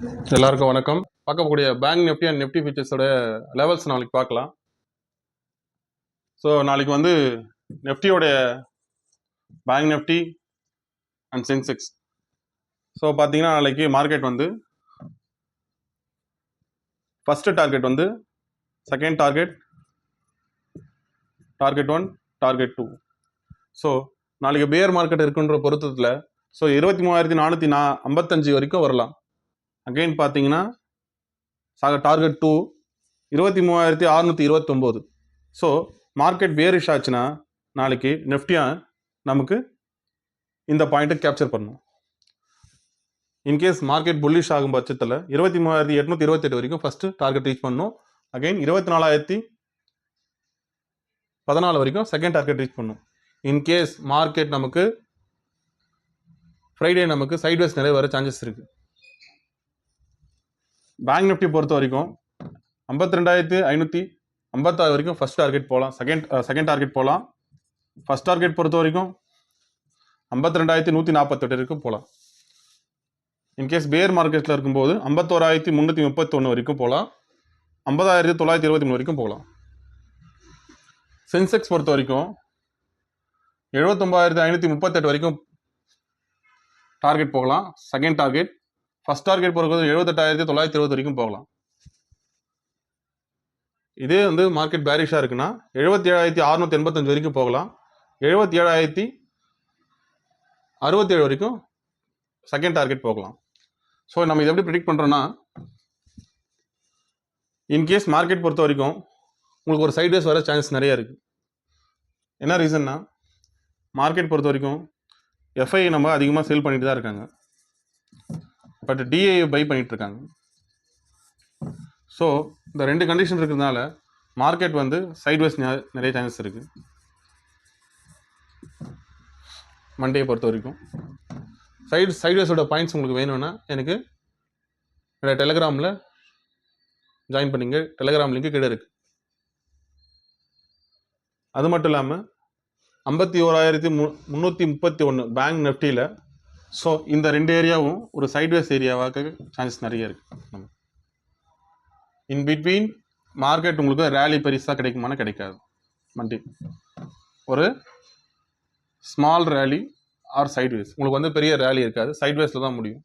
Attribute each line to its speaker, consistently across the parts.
Speaker 1: எல்லாருக்கும் வணக்கம். பார்க்கக்கூடிய பேங்க் நிஃப்டி அண்ட் நிஃப்டி ஃபியூச்சர்ஸோட லெவல்ஸ் நாளைக்கு பார்க்கலாம். ஸோ நாளைக்கு வந்து நிஃப்டியோடைய bank nifty and sensex. So பார்த்தீங்கன்னா நாளைக்கு மார்க்கெட் வந்து ஃபஸ்ட்டு டார்கெட் வந்து செகண்ட் டார்கெட் 1 டார்கெட் 2. ஸோ நாளைக்கு பேர் மார்க்கெட் இருக்குன்ற பொருத்தத்தில் ஸோ 23,455 வரைக்கும் வரலாம். அகெயின் பார்த்தீங்கன்னா டார்கெட் 2 23,629. ஸோ மார்க்கெட் பேரிஷ் ஆச்சுன்னா நாளைக்கு நிஃப்டியா நமக்கு இந்த பாயிண்ட்டை கேப்சர் பண்ணணும். இன்கேஸ் மார்க்கெட் புல்லிஷ் ஆகும் பட்சத்தில் 23,828 வரைக்கும் ஃபர்ஸ்ட் டார்கெட் ரீச் பண்ணணும். அகெயின் 24,014 வரைக்கும் செகண்ட் டார்கெட் ரீச் பண்ணணும். இன்கேஸ் மார்க்கெட் நமக்கு ஃப்ரைடே நமக்கு சைட்வேஸ் நிறைய வர சான்சஸ் இருக்கு. பேங்க் நிஃப்டி பொறுத்த வரைக்கும் 52,556 வரைக்கும் ஃபர்ஸ்ட் டார்கெட் போகலாம். செகண்ட் டார்கெட் போகலாம். ஃபர்ஸ்ட் டார்கெட் பொறுத்த வரைக்கும் 52,148 வரைக்கும் போகலாம். இன்கேஸ் பேர் மார்க்கெட்டில் இருக்கும்போது 51,331 வரைக்கும் போகலாம். 50,923 வரைக்கும் போகலாம். சென்செக்ஸ் பொறுத்த வரைக்கும் 79,538 வரைக்கும் டார்கெட் போகலாம். Second target. ஃபர்ஸ்ட் டார்கெட் போகிறது 78,920 வரைக்கும் போகலாம். இதே வந்து மார்க்கெட் பேரிஷாக இருக்குன்னா 77,685 வரைக்கும் போகலாம். 77,067 வரைக்கும் செகண்ட் டார்கெட் போகலாம். ஸோ நம்ம இதை எப்படி ப்ரிடிக்ட் பண்ணுறோன்னா, இன்கேஸ் மார்க்கெட் பொறுத்த வரைக்கும் உங்களுக்கு ஒரு சைட்வேஸ் வர சான்ஸ் நிறைய இருக்குது. என்ன ரீசன்னா, மார்க்கெட் பொறுத்த வரைக்கும் எஃப்ஐ நம்ம அதிகமாக சேல் பண்ணிட்டு தான் இருக்காங்க, பட் டிஐ பை பண்ணிட்டு இருக்காங்க. ஸோ இந்த ரெண்டு கண்டிஷன் இருக்கிறதுனால மார்க்கெட் வந்து சைட்வேஸ் நிறைய சான்சஸ் இருக்குது. மண்டே பொறுத்த வரைக்கும் சைட்வேஸோட பாயிண்ட்ஸ் உங்களுக்கு வேணும்னா எனக்கு என்னோட டெலிகிராமில் ஜாயின் பண்ணிங்க. டெலிகிராம் லிங்க் கீழே இருக்குது. அது மட்டும் இல்லாமல் 51,331 பேங்க் நிஃப்டியில் ஸோ இந்த ரெண்டு ஏரியாவும் ஒரு சைட்வேஸ் ஏரியாவாக சான்சஸ் நிறைய இருக்குது. இன் பிட்வீன் மார்க்கெட் உங்களுக்கு ரேலி பெருசாக கிடைக்குமானா கிடைக்காது. மண்டே ஒரு ஸ்மால் ரேலி ஆர் சைட்வேஸ், உங்களுக்கு வந்து பெரிய ரேலி இருக்காது, சைட்வேஸில் தான் முடியும்.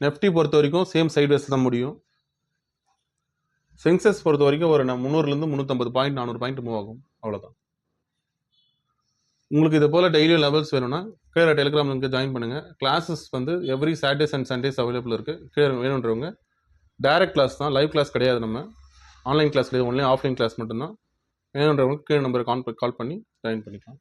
Speaker 1: நிஃப்டி பொறுத்த வரைக்கும் சேம் சைட்வேஸில் தான் முடியும். சென்செக்ஸ் பொறுத்த வரைக்கும் ஒரு 300லேருந்து 350 பாயிண்ட் 400 பாயிண்ட் மூவ் ஆகும், அவ்வளோதான். உங்களுக்கு இது போல் டெய்லி லெவல்ஸ் வேணும்னா கீழே டெலிகிராம் லிங்க் ஜாயின் பண்ணுங்கள். கிளாஸஸ் வந்து every Saturdays and Sundays available இருக்குது. கீழே வேணுன்றவங்க டைரக்ட் கிளாஸ் தான், லைவ் கிளாஸ் கிடையாது. நம்ம ஆன்லைன் கிளாஸ் கிடையாது, ஒன்லி ஆஃப்லைன் கிளாஸ் மட்டும்தான். வேணுன்றவங்க கீழே நம்பருக்கு கால் பண்ணி ஜாயின் பண்ணிக்கலாம்.